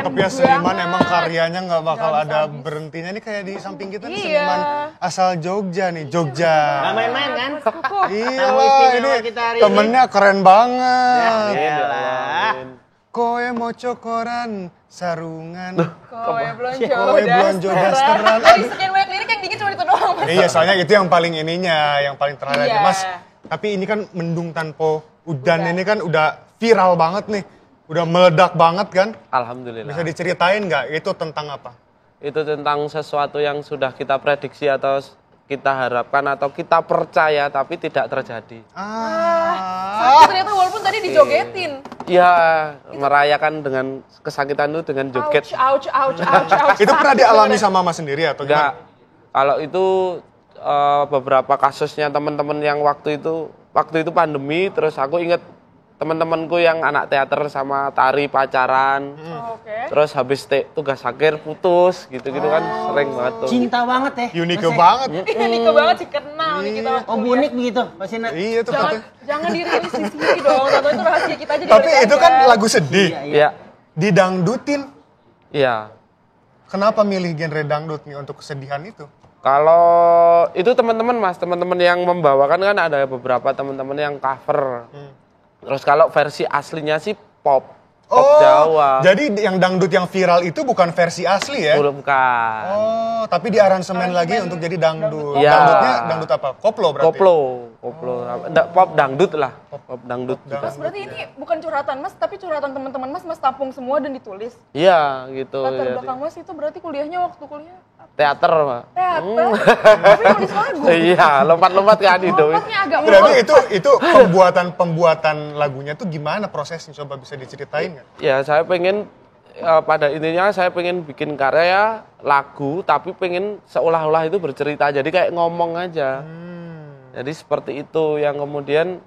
Cakep ya seniman, emang karyanya nggak bakal ada berhentinya. Ini kayak di samping kita nih seniman asal Jogja nih, Jogja. Gak main-main kan? Iya lah, ini temennya keren banget. Koe moco koran sarungan. Koe blonjo dasteran. Dari sekian banyak lirik yang dikit cuma itu doang, Mas. Iya, soalnya itu yang paling ininya, yang paling terhadap Mas. Tapi ini kan Mendung Tanpa Udan ini kan udah viral banget nih. Udah meledak banget kan? Alhamdulillah. Bisa diceritain nggak itu tentang apa? Itu tentang sesuatu yang sudah kita prediksi atau kita harapkan atau kita percaya tapi tidak terjadi. Sakit ternyata walaupun tadi dijogetin. Iya, merayakan dengan kesakitan itu dengan joget. Ouch. Itu pernah dialami sama Mas sendiri atau Enggak. gimana? Kalau itu beberapa kasusnya teman-teman yang waktu itu pandemi, terus aku inget teman-temanku yang anak teater sama tari pacaran. Terus habis tugas akhir putus gitu-gitu kan sering banget tuh. Cinta banget ya. Unike banget. Unike banget sih, kenal nih kita. Oh, unik begitu, Mas Ina. Iya tuh. Jangan dirilis di sini dong, tentu itu rahasia kita aja. Tapi itu kan lagu sedih. Iya. Didangdutin. Iya. Kenapa milih genre dangdut nih untuk kesedihan itu? Kalau itu teman-teman Mas, teman-teman yang membawakan kan ada beberapa teman-teman yang cover. Terus kalau versi aslinya sih pop Jawa. Jadi yang dangdut yang viral itu bukan versi asli ya? Bukan. Oh, tapi diaransemen lagi untuk jadi dangdut. Iya. Dangdutnya dangdut apa? Koplo berarti? Koplo. Nggak, pop dangdut lah. Pop dangdut juga. Mas, berarti ini bukan curhatan Mas, tapi curhatan teman-teman Mas tampung semua dan ditulis. Iya, gitu. Latar belakang Mas itu berarti kuliahnya waktu kuliah teater, Pak. teater. Tapi nulis lagu. Iya, lompat-lompat ke Adido. Lompatnya agak Berarti itu pembuatan lagunya tuh gimana prosesnya? Coba bisa diceritain nggak? Ya, saya pengen pada intinya saya pengen bikin karya lagu tapi pengen seolah-olah itu bercerita. Jadi kayak ngomong aja. Jadi seperti itu yang kemudian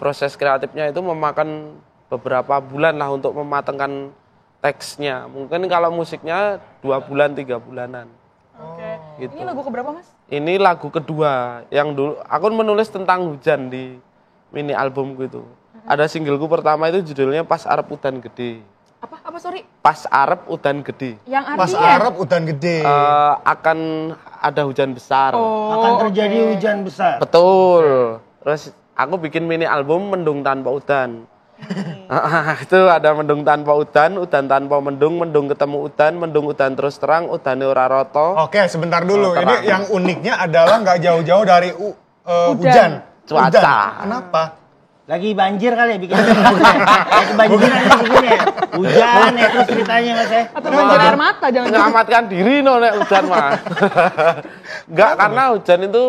proses kreatifnya itu memakan beberapa bulan lah untuk mematangkan teksnya. Mungkin kalau musiknya 2 bulan 3 bulanan. Oke. Gitu. Ini lagu keberapa Mas? Ini lagu kedua yang dulu aku menulis tentang hujan di mini album gitu. Ada singleku pertama itu judulnya Pas Arep Udan Gede. Apa sorry? Pas Arep Udan Gede. Yang Pas artinya Arep udan gede. Akan ada hujan besar. Akan terjadi hujan besar. Betul. Terus aku bikin mini album Mendung Tanpa Udan. Itu ada mendung tanpa udan tanpa mendung ketemu udan, mendung udan terus terang, udane ora rata. Oke, sebentar dulu. Ini yang uniknya adalah nggak jauh-jauh dari hujan. Cuaca. Udan. Kenapa? Lagi banjir kali ya bikin kayak kebanjiran bikin ya. Hujan ya terus ceritanya Mas ya. atau banjir air mata jangan. Menyelamatkan diri no nek hujan mah. Enggak, karena hujan itu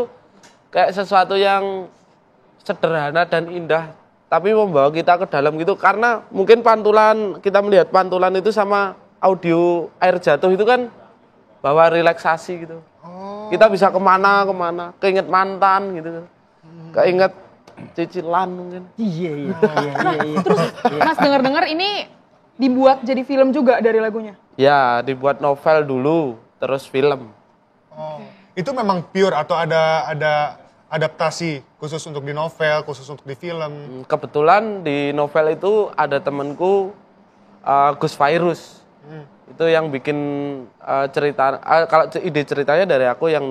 kayak sesuatu yang sederhana dan indah tapi membawa kita ke dalam gitu, karena mungkin pantulan, kita melihat pantulan itu sama audio air jatuh itu kan bawa relaksasi gitu. Kita bisa kemana, keinget mantan gitu, keinget cicilan mungkin. Iya. Terus Mas dengar-dengar ini dibuat jadi film juga dari lagunya? Ya, dibuat novel dulu, terus film. Itu memang pure atau ada adaptasi khusus untuk di novel, khusus untuk di film? Kebetulan di novel itu ada temanku Gus Virus. Itu yang bikin cerita, kalau ide ceritanya dari aku, yang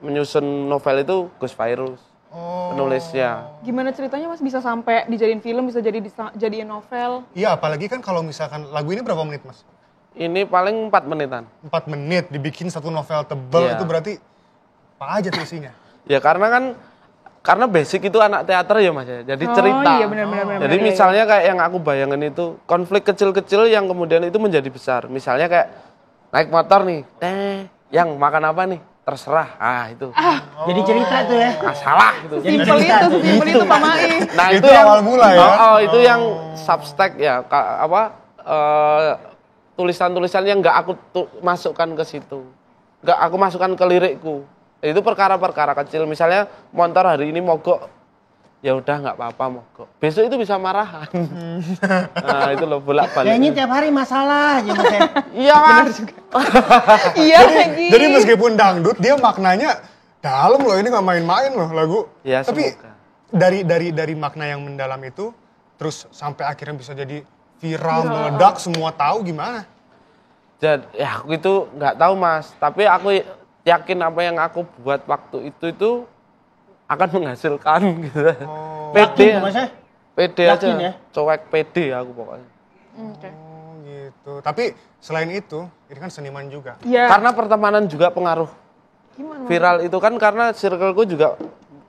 menyusun novel itu Gus Virus. Penulisnya. Gimana ceritanya Mas bisa sampai dijadiin film, bisa jadiin novel? Iya, apalagi kan kalau misalkan lagu ini berapa menit Mas? Ini paling 4 menitan. 4 menit dibikin satu novel tebel, Iya. itu berarti apa aja tuh isinya? Ya karena basic itu anak teater ya Mas ya. Jadi cerita. Iya benar. Jadi misalnya kayak yang aku bayangin itu konflik kecil-kecil yang kemudian itu menjadi besar. Misalnya kayak naik motor nih, yang makan apa nih? Terserah. Itu. Jadi cerita tuh ya. Masalah gitu. Jadi Simpel itu Pak Mai. Nah, Itu awal mula ya? Itu yang substack ya, tulisan-tulisan yang nggak aku masukkan ke situ. Nggak aku masukkan ke lirikku. Itu perkara-perkara kecil, misalnya motor hari ini mogok, ya udah nggak apa-apa mogok. Besok itu bisa marahan. Nah itu loh bolak-balik. Kayaknya tiap hari masalah aja Mas ya. Iya Mas. Iya lagi. Jadi meskipun dangdut, dia maknanya dalam loh, ini nggak main-main loh lagu. Ya, Tapi semoga. dari makna yang mendalam itu, terus sampai akhirnya bisa jadi viral, meledak, semua tahu gimana? Jadi ya aku itu nggak tahu Mas, tapi aku yakin apa yang aku buat waktu itu akan menghasilkan gitu. Pede, Yakin, Mas, ya? pede aja, Yakin ya? cuek pede aku pokoknya. Oke. Oh gitu. Tapi selain itu, ini kan seniman juga. Iya. Karena pertemanan juga pengaruh. Gimana? Viral itu kan karena circleku juga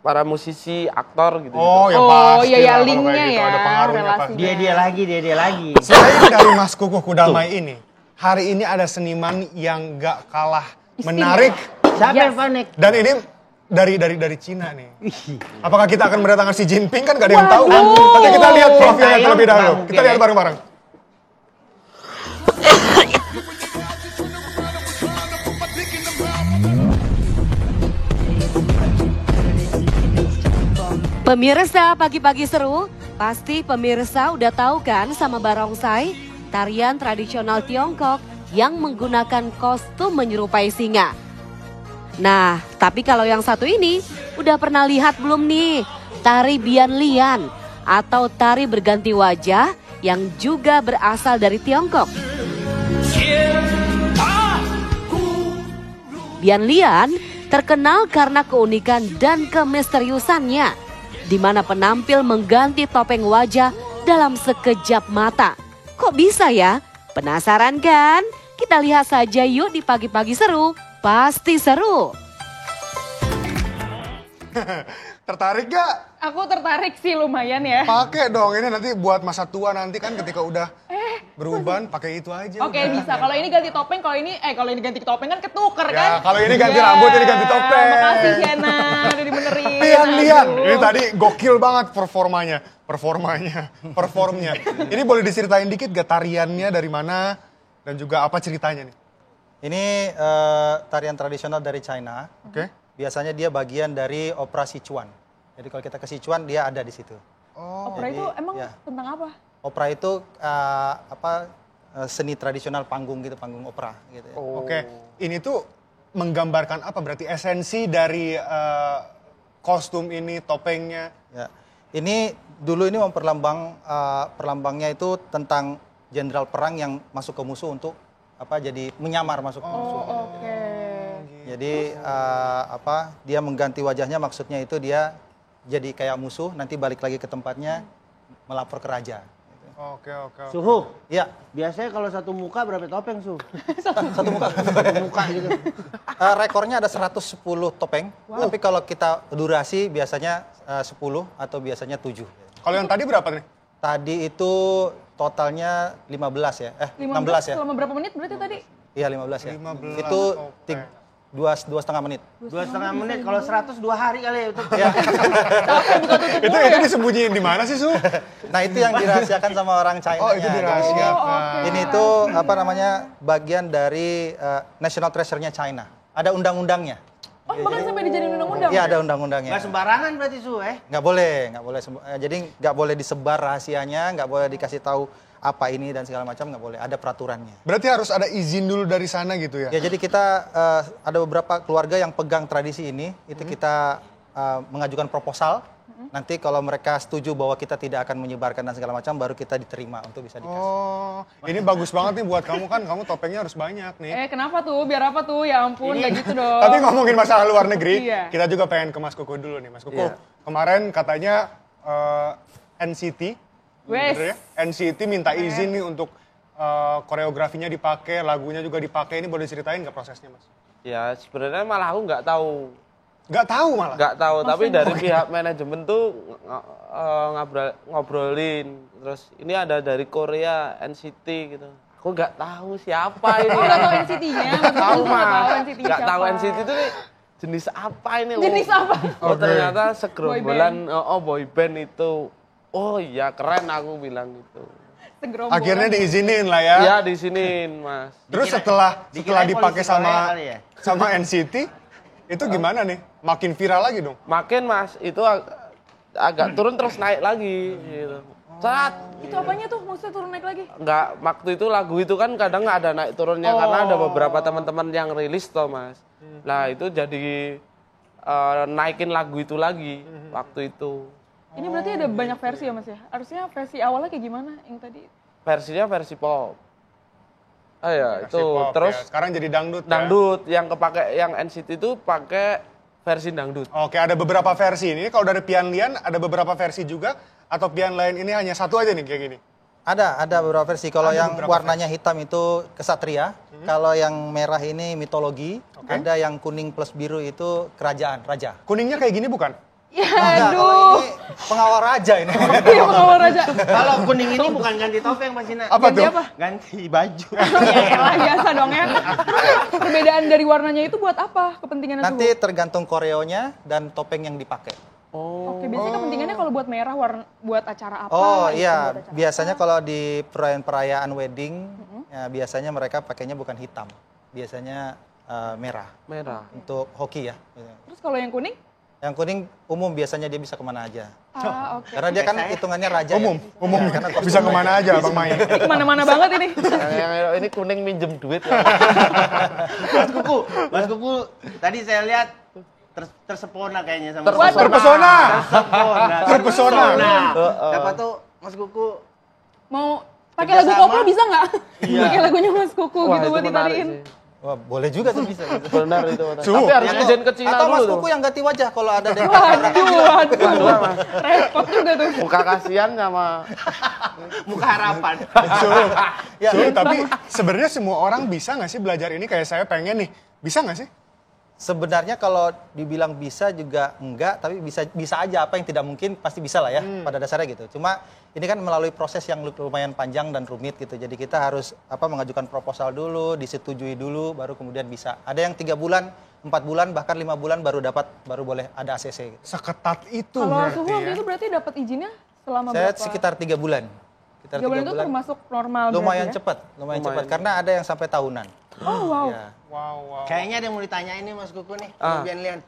para musisi, aktor gitu. Oh ya Oh, pasti iya, ya, lah kalau linknya kayak gitu, ya, ada pengaruhnya relasinya. pasti. Dia lagi. Selain dari Mas Kukuh Kudamai ini, hari ini ada seniman yang gak kalah Istimewa. menarik Siapa Yes. yang panik? dan ini dari Cina nih. Apakah kita akan mendatangkan Xi Jinping kan gak ada yang tahu. Waduh. Tapi kita lihat profilnya Sintayong terlebih dahulu. nggak mungkin, Kita lihat ya. bareng-bareng. Pemirsa pagi-pagi seru, pasti pemirsa udah tahu kan sama barongsai, tarian tradisional Tiongkok yang menggunakan kostum menyerupai singa. Nah, tapi kalau yang satu ini, udah pernah lihat belum nih? Tari Bian Lian atau tari berganti wajah yang juga berasal dari Tiongkok. Bian Lian terkenal karena keunikan dan kemisteriusannya, di mana penampil mengganti topeng wajah dalam sekejap mata. Kok bisa ya? Penasaran kan? Kita lihat saja yuk di pagi-pagi seru. Pasti seru. Tertarik gak? Aku tertarik sih lumayan ya. Pakai dong, ini nanti buat masa tua nanti kan ketika udah beruban pakai itu aja. Oke, udah. bisa. Kalau ini ganti topeng, kalau ini ganti topeng kan ketuker Ya, kan? kalau ini ganti Ya. rambut, ini ganti topeng. Makasih Shena, udah dibenerin. Lian. Aduh. Ini tadi gokil banget performnya. Ini boleh diceritain dikit gak tariannya dari mana dan juga apa ceritanya nih? Ini tarian tradisional dari China. Oke. Biasanya dia bagian dari opera Sichuan. Jadi kalau kita ke Sichuan dia ada di situ. Opera itu emang ya. tentang apa? Opera itu seni tradisional panggung gitu, panggung opera gitu ya. Oke. Ini tuh menggambarkan apa? Berarti esensi dari kostum ini, topengnya. Ya. Ini dulu ini perlambangnya itu tentang jenderal perang yang masuk ke musuh untuk jadi menyamar masuk ke musuh. Oke. Jadi dia mengganti wajahnya, maksudnya itu dia jadi kayak musuh, nanti balik lagi ke tempatnya melapor ke raja. Oke. Suhu. Ya, Biasanya kalau satu muka berapa topeng, Su? satu muka. Satu muka gitu. Rekornya ada 110 topeng, tapi kalau kita durasi biasanya 10 atau biasanya 7. Kalau yang tadi berapa nih? Tadi itu totalnya 15 ya, 16 ya. Selama berapa menit berarti tadi? Iya 15 ya. 15 Itu topeng. 2,5 menit. 2,5 menit, kalau 100 2 hari kali ya. Ya. Itu disembunyiin di mana sih, Su? Nah itu yang dirahasiakan sama orang China. Oh, itu dirahasiakan. Ini tuh bagian dari national treasure-nya China. Ada undang-undangnya. Oh, bahkan sampai dijadiin undang-undang? Iya ada undang-undangnya. Nggak sembarangan berarti, Su, Nggak boleh. Jadi nggak boleh disebar rahasianya, nggak boleh dikasih tahu apa ini dan segala macam, nggak boleh. Ada peraturannya. Berarti harus ada izin dulu dari sana gitu ya? Ya jadi kita ada beberapa keluarga yang pegang tradisi ini, itu kita mengajukan proposal. Nanti kalau mereka setuju bahwa kita tidak akan menyebarkan dan segala macam, baru kita diterima untuk bisa dikasih. Oh, ini bagus banget nih buat kamu kan, kamu topengnya harus banyak nih. Kenapa tuh? Biar apa tuh? Ya ampun, nggak gitu dong. Tapi ngomongin masalah luar negeri, Iya. kita juga pengen ke Mas Kukuh dulu nih, Mas Kukuh. Iya. Kemarin katanya NCT, Wes. bener ya? NCT minta izin nih untuk koreografinya dipakai, lagunya juga dipakai. Ini boleh ceritain nggak prosesnya, Mas? Ya sebenarnya malah aku nggak tahu. Nggak tahu malah? Nggak tahu, tapi dari pihak manajemen tuh ngobrolin. Terus ini ada dari Korea, NCT gitu. Aku nggak tahu siapa ini. Oh, nggak tahu NCT-nya? Tahu mah. NCT-nya Nggak tahu siapa? NCT itu nih jenis apa ini loh. Jenis apa? Oh Oke. ternyata segerombolan boy band itu. Oh iya keren aku bilang gitu. Segerombolan. Akhirnya diizinin lah ya. Ya di sini Mas. Terus setelah dikirain dipakai polisi Korea sama kali ya? sama NCT, itu gimana nih? Makin viral lagi dong? Makin Mas itu agak turun terus naik lagi gitu. Saat Itu apanya tuh? Maksudnya turun naik lagi? nggak waktu itu lagu itu kan kadang nggak ada naik turunnya karena ada beberapa teman-teman yang rilis toh Mas. Lah itu jadi naikin lagu itu lagi waktu itu. Ini berarti ada banyak versi ya Mas ya? Harusnya versi awalnya kayak gimana yang tadi? versinya versi pop. Ah ya, Versi itu. pop, Terus ya. Sekarang jadi dangdut. Ya? dangdut yang kepake yang NCT itu pakai versi dangdut. Oke, ada beberapa versi. Ini kalau dari Pian Lian ada beberapa versi juga atau Pian Lian ini hanya satu aja nih kayak gini? Ada beberapa versi. Kalau Ada yang beberapa warnanya hitam itu kesatria, kalau yang merah ini mitologi, ada yang kuning plus biru itu kerajaan, raja. Kuningnya kayak gini bukan? Ya Enggak, kalau aduh. ini pengawal raja ini. Iya, pengawal raja. Kalau kuning ini bukan ganti topeng Mas Ina. Apa Ganti tuh? apa? Ganti baju. Ya elah, biasa dong ya. Perbedaan dari warnanya itu buat apa kepentingannya Nanti tuh? tergantung koreonya dan topeng yang dipakai. Oke, biasanya kepentingannya kalau buat merah buat acara apa? Oh hitam iya, buat acara biasanya apa? kalau di perayaan wedding, ya, biasanya mereka pakainya bukan hitam, biasanya merah Merah. untuk hoki ya. Terus kalau yang kuning? Yang kuning umum biasanya dia bisa kemana aja. Ah, oke. Karena dia kan hitungannya raja. Umum, ya. umum. Ya, karena Bisa kemana aja Bang Mai. Ini kemana-mana banget ini. yang ini kuning minjem duit. Mas Kuku, tadi saya lihat tersepona kayaknya sama Wah, Terpesona. Terpesona. Terpesona. Siapa tuh Mas Kuku? Mau pakai lagu Kerjasama. koplo bisa nggak? Iya. Pakai lagunya Mas Kuku Wah, gitu itu buat menarik ditariin. sih. Wah, boleh juga tuh bisa. Gitu. Benar itu. Suhu. Tapi harus izin ke Cina Atau Mas dulu tuh. Kuku yang ganti wajah kalau ada deh. Waduh. Repot juga tuh. Muka kasihan sama Muka harapan. Suhu. Ya. Suhu, tapi sebenarnya semua orang bisa nggak sih belajar ini kayak saya pengen nih. Bisa nggak sih? Sebenarnya kalau dibilang bisa juga enggak, tapi bisa aja, apa yang tidak mungkin pasti bisa lah ya pada dasarnya gitu. Cuma ini kan melalui proses yang lumayan panjang dan rumit gitu. Jadi kita harus mengajukan proposal dulu, disetujui dulu, baru kemudian bisa. Ada yang 3 bulan, 4 bulan, bahkan 5 bulan baru boleh ada ACC gitu. Seketat itu Kalau berarti Suhu waktu ya. itu berarti dapat izinnya selama Saya berapa? sekitar 3 bulan. Sekitar 3 bulan itu termasuk normal lumayan berarti ya? cepat, lumayan cepat karena ada yang sampai tahunan. Oh wow. Ya. Wow. Kayaknya ada yang mau ditanyain nih Mas Kuku nih. Ah. Biar lihat.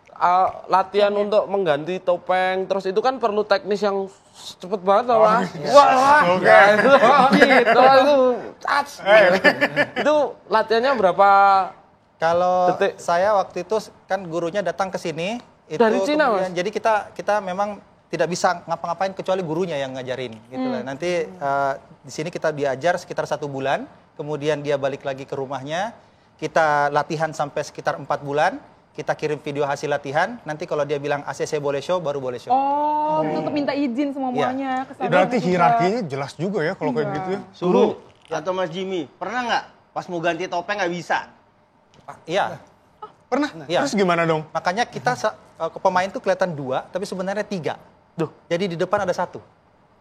Latihan untuk mengganti topeng, terus itu kan perlu teknis yang cepet banget loh, Mas. Wah, Oke. gitu, itu, itu latihannya berapa? Kalau Detik. saya waktu itu kan gurunya datang ke sini itu Dari Cina, kemudian, jadi kita memang tidak bisa ngapa-ngapain kecuali gurunya yang ngajarin gitu lah. Nanti di sini kita diajar sekitar 1 bulan, kemudian dia balik lagi ke rumahnya, kita latihan sampai sekitar 4 bulan, kita kirim video hasil latihan, nanti kalau dia bilang ACC boleh show, baru boleh show. Oh, tetap minta izin semuanya ke sana Berarti juga. hierarkinya jelas juga ya kalau kayak gitu ya. Suruh atau Mas Jimmy, pernah nggak pas mau ganti topeng nggak bisa? Iya, Pernah? Iya. Terus gimana dong? makanya kita pemain tuh kelihatan 2, tapi sebenarnya 3. Duh. Jadi di depan ada 1.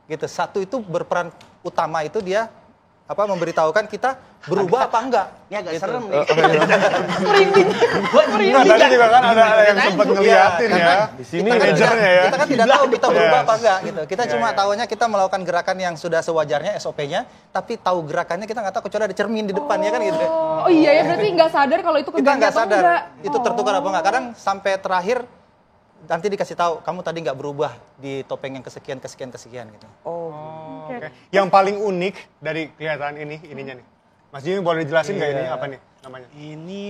Gitu. 1 itu berperan utama itu dia memberitahukan kita berubah apa enggak. Ini agak Gitu. serem nih. Merinding. Nah, tadi juga kan ada yang sempat ngeliatin Karena ya. Di sini manajernya ya. Kita kan tidak tahu kita berubah Yes. apa enggak gitu. Kita Ya, cuma ya. tahunya kita melakukan gerakan yang sudah sewajarnya SOP-nya, tapi tahu gerakannya kita nggak tahu kecuali ada cermin di depan ya kan gitu. Oh iya ya, berarti nggak sadar kalau itu Kita keganti nggak atau sadar enggak. itu tertukar apa enggak. Kadang sampai terakhir nanti dikasih tahu kamu tadi nggak berubah di topeng yang kesekian gitu. Oke. Yang paling unik dari kelihatan ininya nih. Mas Jimmy boleh dijelasin nggak ini apa nih namanya? Ini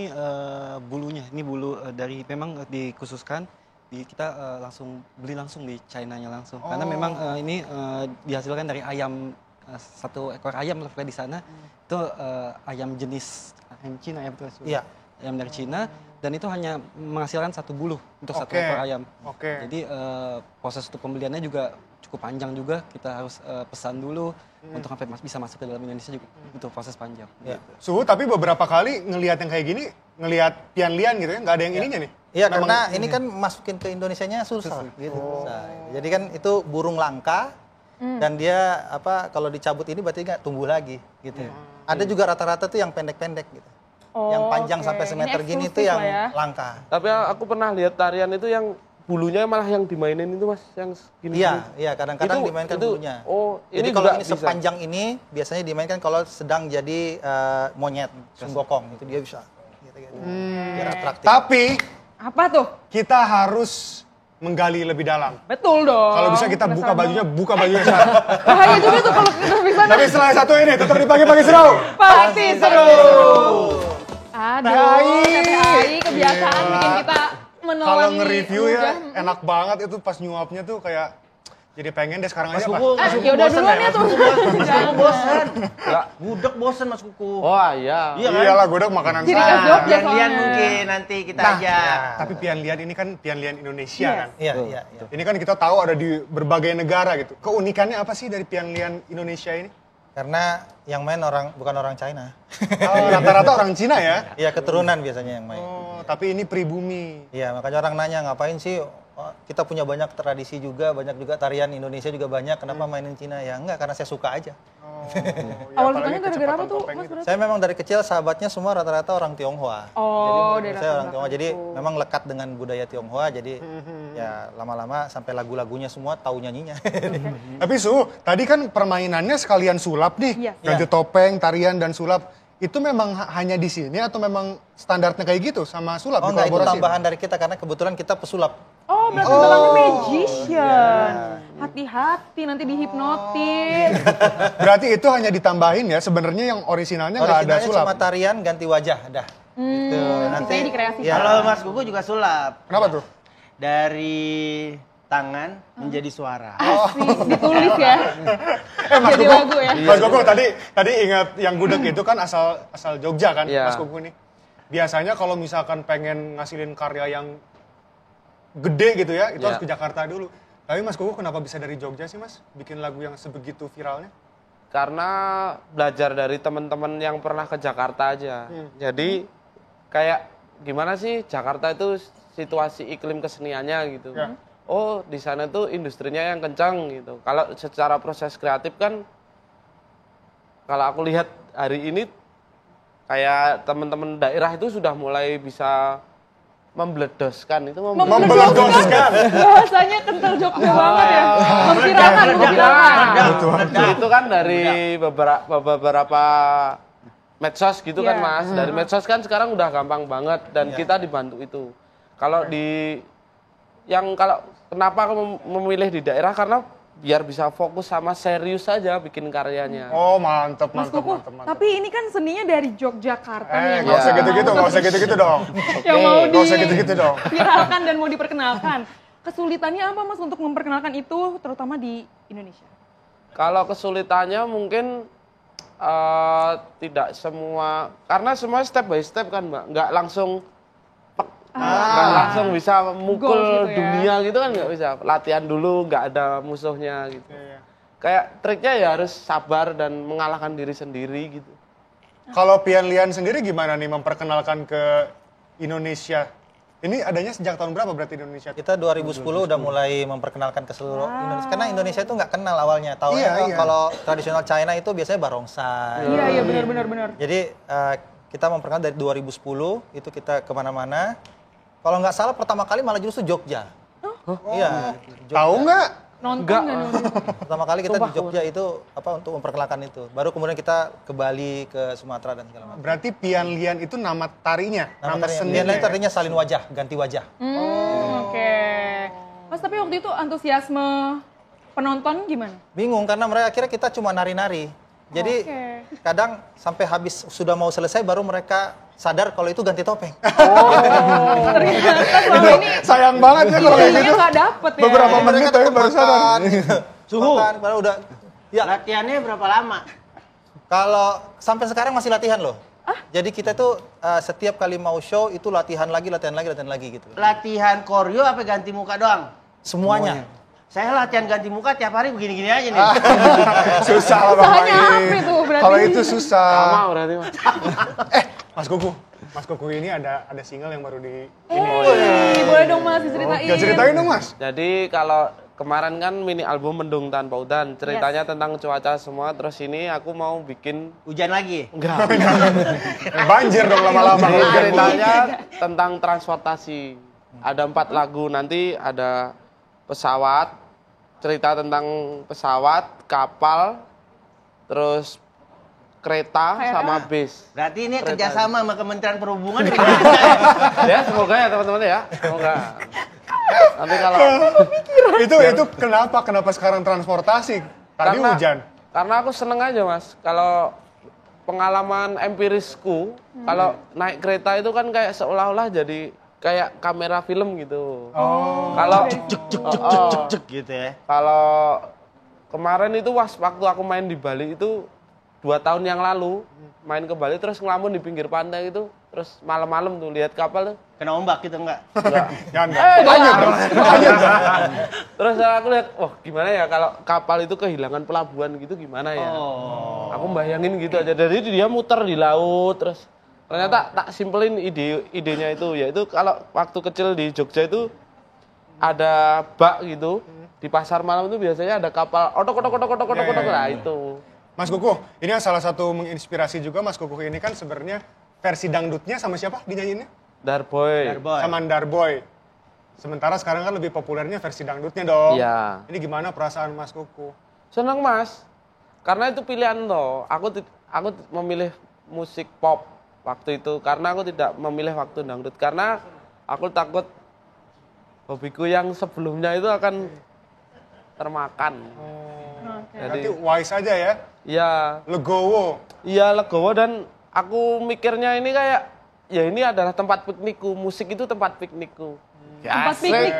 bulunya, ini bulu dari memang dikhususkan kita langsung beli langsung di China-nya langsung. Karena memang ini dihasilkan dari ayam 1 ekor ayam lah di sana. Itu ayam jenis ayam Cina ya betul. Iya. Ayam dari Cina dan itu hanya menghasilkan 1 bulu untuk 1 Oke. ekor ayam. Oke. Jadi proses untuk pembeliannya juga cukup panjang juga. Kita harus pesan dulu untuk sampai bisa masuk ke dalam Indonesia juga butuh proses panjang. Ya. Suhu tapi beberapa kali ngelihat yang kayak gini, ngelihat Pian Lian gitu ya, nggak ada yang ininya nih. Iya, Memang karena ini kan masukin ke Indonesianya susah gitu. Susah. Jadi kan itu burung langka dan dia kalau dicabut ini berarti nggak tumbuh lagi gitu. Ada juga rata-rata tuh yang pendek-pendek gitu. Yang panjang oke. sampai Ini semeter gini eksklusif tuh yang lah ya. langka. Tapi aku pernah lihat tarian itu yang bulunya malah yang dimainin itu Mas, yang gini. Iya, kadang-kadang Itu- dimainkan itu- bulunya. oh, jadi ini kalau juga ini bisa? sepanjang ini biasanya dimainkan kalau sedang jadi monyet, sunggokong itu dia bisa. Gitu. Biar atraktif. Tapi Apa tuh? kita harus menggali lebih dalam. Betul dong. Kalau bisa kita buka Penasaran buka bajunya sekarang. banget. Bahaya juga tuh kalau kita bisa. Tapi setelah satu ini tetap di pagi-pagi seru. Pasti seru. Aduh, Tai. KPI kebiasaan Gila. bikin kita menelan Kalau nge-review ya ludah. enak banget itu pas nyuapnya tuh kayak Jadi pengen deh sekarang Mas aja, Pak. Kuku, Mas Kuku Ya udah bosen duluan ya, ya Mas tuh. Kuku. Mas Kuku bosen. Enggak. Gudeg bosen Mas Kuku. Oh iya. Iya kan? Iyalah, gudeg makanan Ciri khas saya. Jogja Pian Lian soalnya. mungkin nanti kita Nah, ajak. tapi Pian Lian ini kan Pian Lian Indonesia Yes. kan. Iya, iya. Ini kan kita tahu ada di berbagai negara gitu. Keunikannya apa sih dari Pian Lian Indonesia ini? Karena yang main bukan orang China. Oh, rata-rata orang Cina ya? Iya, keturunan biasanya yang main. Oh, tapi ini pribumi. Iya, makanya orang nanya ngapain sih? Oh, kita punya banyak tradisi juga, banyak juga tarian Indonesia juga banyak. Kenapa mainin Cina? Ya enggak, karena saya suka aja. Oh, Awal apalagi sukanya gara-gara apa kecepatan tuh, topeng Mas? itu. Berarti? Saya memang dari kecil sahabatnya semua rata-rata orang Tionghoa. Oh, Jadi dari saya orang Tionghoa, jadi itu. memang lekat dengan budaya Tionghoa. Jadi ya lama-lama sampai lagu-lagunya semua tahu nyanyinya. Tapi Su, tadi kan permainannya sekalian sulap nih. Iya. Ganti topeng, tarian, dan sulap. Itu memang hanya di sini atau memang standarnya kayak gitu sama sulap? Oh enggak, itu dikolaborasi? tambahan dari kita karena kebetulan kita pesulap. Oh, berarti belakangnya magician. Hati-hati nanti dihipnotis. Berarti itu hanya ditambahin ya, sebenarnya yang orisinalnya nggak ada Originalnya sulap. cuma tarian ganti wajah, dah. Gitu. Sisanya dikreasikan. ya, Kalau Mas Kuku juga sulap. Kenapa tuh? Dari tangan menjadi suara. Asik, ditulis ya. Mas Jadi Kuku, lagu ya. Mas Kuku tadi ingat yang gudeg itu kan asal Jogja kan, Iya. Mas Kuku nih. Biasanya kalau misalkan pengen ngasilin karya yang gede gitu ya, itu Iya. harus ke Jakarta dulu. Tapi Mas Kuku kenapa bisa dari Jogja sih Mas? Bikin lagu yang sebegitu viralnya? Karena belajar dari teman-teman yang pernah ke Jakarta aja. Jadi kayak gimana sih Jakarta itu situasi iklim keseniannya gitu. Ya. Oh, di sana tuh industrinya yang kencang gitu. Kalau secara proses kreatif kan kalau aku lihat hari ini kayak teman-teman daerah itu sudah mulai bisa membeledoskan itu Membeledoskan. Bahasanya kental Jogja banget ya. Memviralkan, memviralkan. itu kan dari beberapa medsos gitu kan Iya. Mas. Dari medsos kan sekarang udah gampang banget dan kita dibantu itu. Kalau kalau kenapa aku memilih di daerah karena biar bisa fokus sama serius saja bikin karyanya. Oh mantep, Mas mantep, Kuku, mantep, mantep. tapi ini kan seninya dari Yogyakarta nih. yang Nggak usah mau- gitu-gitu, nggak usah gitu-gitu dong. Yang mau Nggak usah gitu-gitu dong. diviralkan dan mau diperkenalkan. Kesulitannya apa Mas untuk memperkenalkan itu, terutama di Indonesia? Kalau kesulitannya mungkin tidak semua, karena semua step by step kan Mbak, nggak langsung nggak langsung bisa mukul Goals gitu ya. dunia gitu kan nggak bisa. Latihan dulu, nggak ada musuhnya gitu. Iya. Kayak triknya ya harus sabar dan mengalahkan diri sendiri gitu. Kalau Pian Lian sendiri gimana nih memperkenalkan ke Indonesia? Ini adanya sejak tahun berapa berarti di Indonesia? Kita 2010 udah mulai memperkenalkan ke seluruh Indonesia. Karena Indonesia itu nggak kenal awalnya. Tahu Iya, iya. kalau tradisional China itu biasanya barongsai. Iya, benar. Jadi kita memperkenalkan dari 2010 itu kita kemana-mana. Kalau nggak salah pertama kali malah justru Jogja. Iya. Jogja. Tahu nggak? Nonton nggak nonton? Pertama kali kita di Jogja itu untuk memperkenalkan itu. Baru kemudian kita ke Bali, ke Sumatera dan segala macam. Berarti Pian Lian itu nama tarinya, nama Dia seninya. lain ya? artinya salin wajah, ganti wajah. Oke. Mas, tapi waktu itu antusiasme penonton gimana? Bingung karena mereka kira kita cuma nari-nari. Jadi Oke. kadang sampai habis sudah mau selesai baru mereka sadar kalau itu ganti topeng. Ternyata selama ini Sayang banget ya kalau kayak intinya gitu. nggak dapet ya. Beberapa menit Mereka tapi tetap baru sadar. makan, gitu. Suhu. Makan, baru udah. Ya, Latihannya berapa lama? kalau sampai sekarang masih latihan loh. Jadi kita tuh setiap kali mau show itu latihan lagi gitu. Latihan koreo apa ganti muka doang? Semuanya. Saya latihan ganti muka tiap hari begini-gini aja nih. Susah lah Bang Usahanya Mai. apa itu berarti? Kalau itu susah. Sama berarti Mas. Mas Kuku ini ada single yang baru di Boleh dong Mas diceritain. Gak ceritain dong Mas. Jadi kalau kemarin kan mini album Mendung Tanpa Udan, ceritanya tentang cuaca semua, terus ini aku mau bikin Hujan lagi. enggak. Banjir dong lama-lama. Jadi ceritanya tentang transportasi. Ada 4 lagu, nanti ada pesawat, cerita tentang pesawat, kapal, terus kereta sama bis. Berarti ini Kereta. kerjasama sama Kementerian Perhubungan. Ya semoga ya teman-teman ya, semoga. Nanti kalau itu kenapa sekarang transportasi? Tadi hujan. Karena aku seneng aja Mas. Kalau pengalaman empirisku, kalau naik kereta itu kan kayak seolah-olah jadi kayak kamera film gitu. Oh. Kalau Cek gitu ya. kalau kemarin itu waktu aku main di Bali itu 2 tahun yang lalu main ke Bali terus ngelamun di pinggir pantai itu terus malam-malam tuh lihat kapal tuh. Kena ombak gitu enggak? Jangan. Terus aku lihat, wah gimana ya kalau kapal itu kehilangan pelabuhan gitu gimana ya? Oh. Aku bayangin gitu aja. Dari dia muter di laut terus ternyata tak simpelin idenya itu yaitu kalau waktu kecil di Jogja itu ada bak gitu di pasar malam itu biasanya ada kapal otok lah itu. Mas Kukuh, ini yang salah satu menginspirasi juga Mas Kukuh ini kan sebenarnya versi dangdutnya sama siapa dinyanyiinnya? Darboy. Sama Darboy. Sementara sekarang kan lebih populernya versi dangdutnya dong. Iya. Ini gimana perasaan Mas Kukuh? Senang Mas, karena itu pilihan toh. Aku memilih musik pop waktu itu karena aku tidak memilih waktu dangdut karena aku takut hobiku yang sebelumnya itu akan termakan. Berarti wise aja ya? Iya. Legowo. Iya legowo dan aku mikirnya ini kayak ya ini adalah tempat piknikku, musik itu tempat piknikku. Tempat piknik.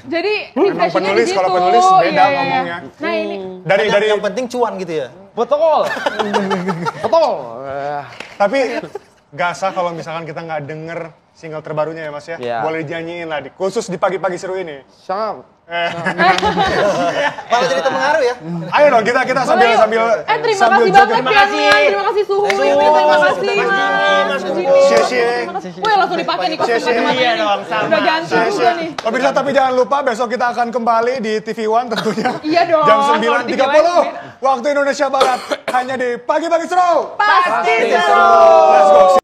Jadi Memang refreshingnya penulis, di situ. kalau penulis beda Iya, iya. ngomongnya. Nah ini Dari yang penting cuan gitu ya. Betul. Betul. tapi gak sah kalau misalkan kita nggak denger single terbarunya ya Mas ya. Iya. Boleh dinyanyiin lah, khusus di pagi-pagi seru ini. Sangat. Malah jadi terpengaruh ya. Ayo dong kita sambil terima kasih joget. banget Pian Mian, terima kasih Suhuy, terima kasih Mas. Wih langsung dipakai nih kostum kacamata Iya ini. dong, sama. Udah ganteng juga nih. Pemirsa tapi jangan lupa besok kita akan kembali di TV One tentunya. Iya dong, Jam kalau di TV lain 9.30 waktu Indonesia Barat hanya di pagi-pagi seru. Pasti seru. Let's go.